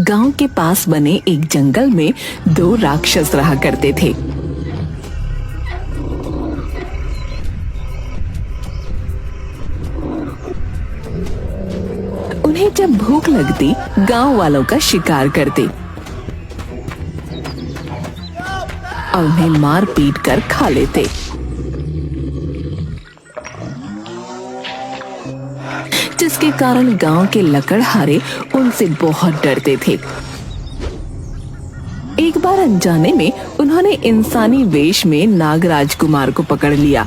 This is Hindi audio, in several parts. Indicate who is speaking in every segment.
Speaker 1: गांव के पास बने एक जंगल में दो राक्षस रहा करते थे। उन्हें जब भूख लगती गांव वालों का शिकार करते और उन्हें मार पीट कर खा लेते। जिसके कारण गांव के लकड़हारे उनसे बहुत डरते थे। एक बार अनजाने में उन्होंने इंसानी वेश में नागराज कुमार को पकड़ लिया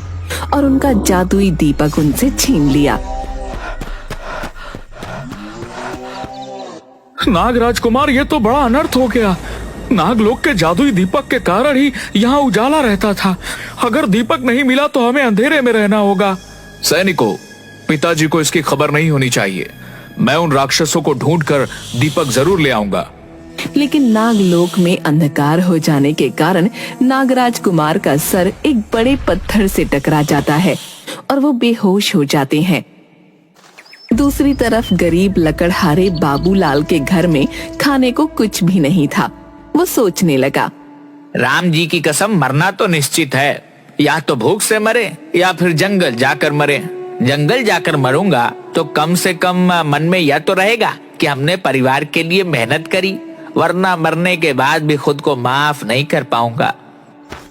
Speaker 1: और उनका जादुई दीपक उनसे छीन लिया।
Speaker 2: नागराज कुमार, ये तो बड़ा अनर्थ हो गया। नागलोक के जादुई दीपक के कारण ही यहाँ उजाला रहता था। अगर दीपक नहीं मिला तो हमें अंधेरे में रहना होगा।
Speaker 3: सैनिकों, पिताजी को इसकी खबर नहीं होनी चाहिए। मैं उन राक्षसों को ढूंढकर दीपक जरूर ले आऊंगा।
Speaker 1: लेकिन नागलोक में अंधकार हो जाने के कारण नागराज कुमार का सर एक बड़े पत्थर से टकरा जाता है और वो बेहोश हो जाते हैं। दूसरी तरफ गरीब लकड़हारे बाबूलाल के घर में खाने को कुछ भी नहीं था। वो सोचने लगा,
Speaker 4: राम जी की कसम, मरना तो निश्चित है। या तो भूख से मरे या फिर जंगल जाकर मरे। जंगल जाकर मरूंगा तो कम से कम मन में यह तो रहेगा कि हमने परिवार के लिए मेहनत करी, वरना मरने के बाद भी खुद को माफ नहीं कर पाऊंगा।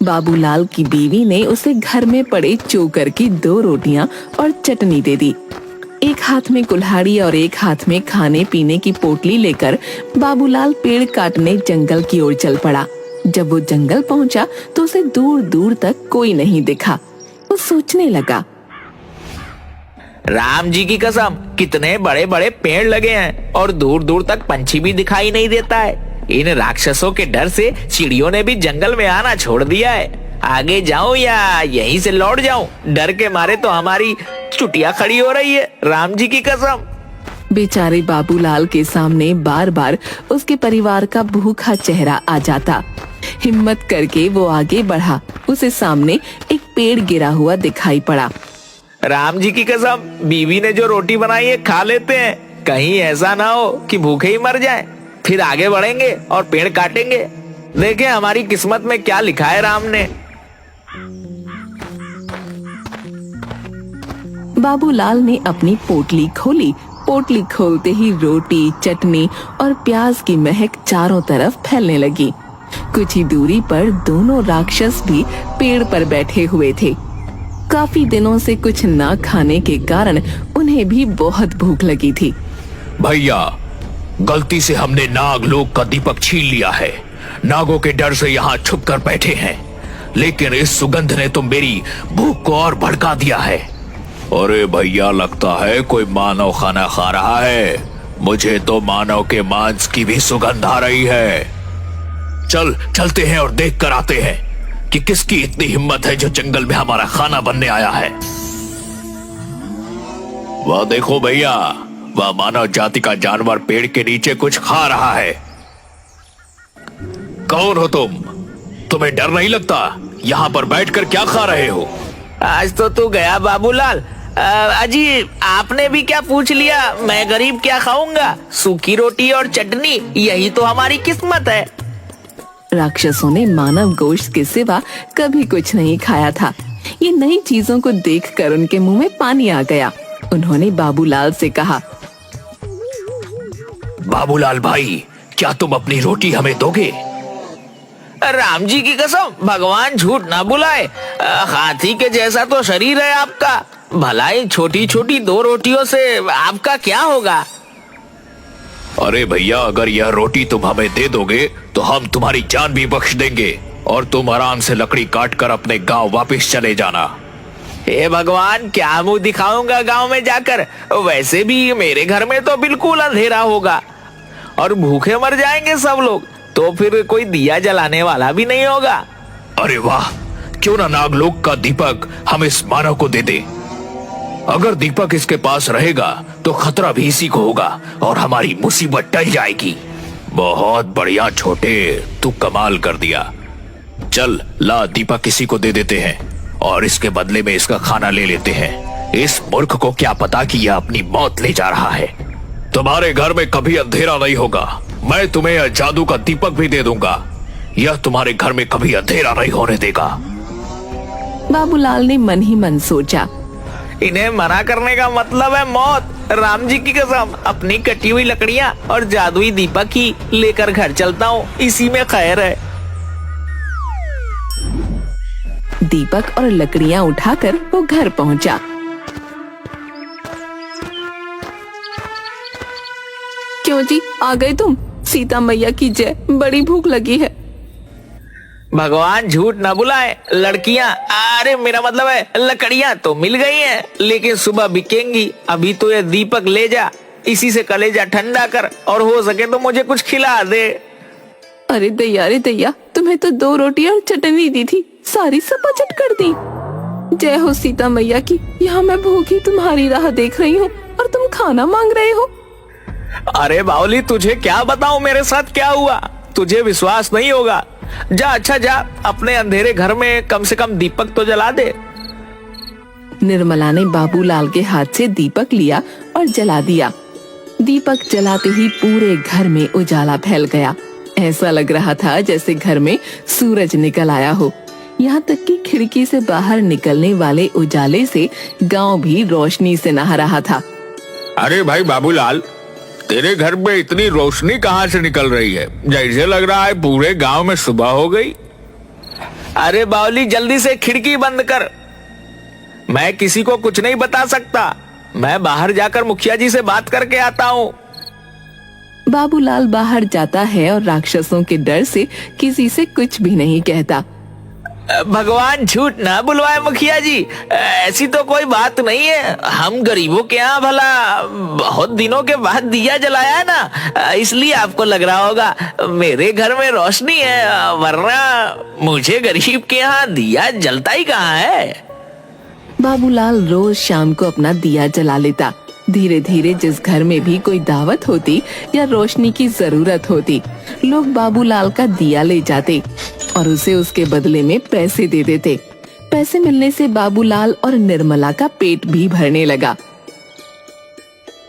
Speaker 1: बाबूलाल की बीवी ने उसे घर में पड़े चोकर की 2 रोटियां और चटनी दे दी। एक हाथ में कुल्हाड़ी और एक हाथ में खाने पीने की पोटली लेकर बाबूलाल पेड़ काटने जंगल की ओर चल पड़ा। जब वो जंगल पहुंचा तो उसे दूर दूर तक कोई नहीं दिखा। वो सोचने लगा,
Speaker 4: राम जी की कसम, कितने बड़े बड़े पेड़ लगे हैं और दूर दूर तक पंछी भी दिखाई नहीं देता है। इन राक्षसों के डर से चिड़ियों ने भी जंगल में आना छोड़ दिया है। आगे जाऊं या यहीं से लौट जाऊं? डर के मारे तो हमारी चुटिया खड़ी हो रही है। राम जी की कसम।
Speaker 1: बेचारे बाबूलाल के सामने बार बार उसके परिवार का भूखा चेहरा आ जाता। हिम्मत करके वो आगे बढ़ा। उसे सामने एक पेड़ गिरा हुआ दिखाई पड़ा।
Speaker 4: राम जी की कसम, बीवी ने जो रोटी बनाई है खा लेते हैं। कहीं ऐसा ना हो कि भूखे ही मर जाएं। फिर आगे बढ़ेंगे और पेड़ काटेंगे। देखें हमारी किस्मत में क्या लिखा है राम ने।
Speaker 1: बाबूलाल ने अपनी पोटली खोली। पोटली खोलते ही रोटी, चटनी और प्याज की महक चारों तरफ फैलने लगी। कुछ ही दूरी पर दोनों राक्षस भी पेड़ पर बैठे हुए थे। काफी दिनों से कुछ ना खाने के कारण उन्हें भी बहुत भूख लगी थी।
Speaker 3: भैया, गलती से हमने नागलोक का दीपक छीन लिया है। नागों के डर से यहाँ छुप कर बैठे हैं, लेकिन इस सुगंध ने तो मेरी भूख को और भड़का दिया है। अरे भैया, लगता है कोई मानव खाना खा रहा है। मुझे तो मानव के मांस की भी सुगंध आ रही है। चलते हैं और देख कर आते हैं कि किसकी इतनी हिम्मत है जो जंगल में हमारा खाना बनने आया है। वह देखो भैया, वह मानव जाति का जानवर पेड़ के नीचे कुछ खा रहा है। कौन हो तुम? तुम्हें डर नहीं लगता? यहाँ पर बैठकर क्या खा रहे हो?
Speaker 4: आज तो तू गया बाबूलाल। अजी, आपने भी क्या पूछ लिया? मैं गरीब क्या खाऊंगा? सूखी रोटी और चटनी, यही तो हमारी किस्मत है।
Speaker 1: राक्षसों ने मानव गोश्त के सिवा कभी कुछ नहीं खाया था। ये नई चीजों को देखकर उनके मुंह में पानी आ गया। उन्होंने बाबूलाल से कहा,
Speaker 3: बाबूलाल भाई, क्या तुम अपनी रोटी हमें दोगे?
Speaker 4: राम जी की कसम, भगवान झूठ ना बुलाए। हाथी के जैसा तो शरीर है आपका। भलाई छोटी छोटी 2 रोटियों से आपका क्या होगा?
Speaker 3: अरे भैया, अगर यह रोटी तुम हमें दे दोगे तो हम तुम्हारी जान भी बख्श देंगे और तुम आराम से लकड़ी काट कर अपने गांव वापस चले जाना।
Speaker 4: हे भगवान, क्या मुंह दिखाऊंगा गांव में जाकर? वैसे भी मेरे घर में तो बिल्कुल अंधेरा होगा और भूखे मर जाएंगे सब लोग। तो फिर कोई दिया जलाने वाला भी नहीं होगा।
Speaker 3: अरे वाह, क्यों ना नागलोक का दीपक हम इस मानव को दे दे। अगर दीपक इसके पास रहेगा तो खतरा भी इसी को होगा और हमारी मुसीबत टल जाएगी। बहुत बढ़िया छोटे, तू कमाल कर दिया। चल ला, दीपक किसी को दे देते हैं और इसके बदले में इसका खाना ले लेते हैं। इस मूर्ख को क्या पता कि यह अपनी मौत ले जा रहा है। तुम्हारे घर में कभी अंधेरा नहीं होगा मैं तुम्हें यह जादू का दीपक भी दे दूंगा। यह तुम्हारे घर में कभी अंधेरा नहीं होने देगा।
Speaker 1: बाबूलाल ने मन ही मन सोचा,
Speaker 4: इन्हें मना करने का मतलब है मौत। राम जी की कसम, अपनी कटी हुई लकड़ियाँ और जादुई दीपक ही लेकर घर चलता हूँ, इसी में खैर है।
Speaker 1: दीपक और लकड़ियां उठाकर वो घर पहुंचा। क्यों जी, आ गए तुम? सीता मैया की जय, बड़ी भूख लगी है।
Speaker 4: भगवान झूठ न बुलाए, लड़कियां, अरे मेरा मतलब है लकड़ियां तो मिल गई हैं, लेकिन सुबह बिकेंगी। अभी तो ये दीपक ले जा, इसी से कलेजा ठंडा कर, और हो सके तो मुझे कुछ खिला दे।
Speaker 1: अरे दैया, तुम्हें तो 2 रोटी और चटनी दी थी, सारी सपाचट कर दी। जय हो सीता मैया की। यहाँ मैं भूखी तुम्हारी राह देख रही हूँ और तुम खाना मांग रहे हो।
Speaker 4: अरे बावली, तुझे क्या बताऊं मेरे साथ क्या हुआ, तुझे विश्वास नहीं होगा। जा, अच्छा जा, अपने अंधेरे घर में कम से कम दीपक तो जला दे।
Speaker 1: निर्मला ने बाबूलाल के हाथ से दीपक लिया और जला दिया। दीपक जलाते ही पूरे घर में उजाला फैल गया। ऐसा लग रहा था जैसे घर में सूरज निकल आया हो। यहाँ तक कि खिड़की से बाहर निकलने वाले उजाले से गांव भी रोशनी से नहा रहा था।
Speaker 3: अरे भाई बाबूलाल, तेरे घर में इतनी रोशनी कहाँ से निकल रही है? जैसे लग रहा है पूरे गांव में सुबह हो गई।
Speaker 4: अरे बावली, जल्दी से खिड़की बंद कर। मैं किसी को कुछ नहीं बता सकता, मैं बाहर जाकर मुखिया जी से बात करके आता हूँ।
Speaker 1: बाबूलाल बाहर जाता है और राक्षसों के डर से किसी से कुछ भी नहीं कहता।
Speaker 4: भगवान झूठ ना बुलवाए मुखिया जी, ऐसी तो कोई बात नहीं है। हम गरीबों के यहाँ भला बहुत दिनों के बाद दिया जलाया है ना, इसलिए आपको लग रहा होगा मेरे घर में रोशनी है, वरना मुझे गरीब के यहाँ दिया जलता ही कहाँ है।
Speaker 1: बाबूलाल रोज शाम को अपना दिया जला लेता। धीरे धीरे जिस घर में भी कोई दावत होती या रोशनी की जरूरत होती, लोग बाबूलाल का दिया ले जाते और उसे उसके बदले में पैसे दे देते। पैसे मिलने से बाबूलाल और निर्मला का पेट भी भरने लगा।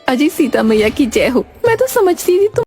Speaker 1: अजी सीता मैया की जय हो। मैं तो समझती थी तुम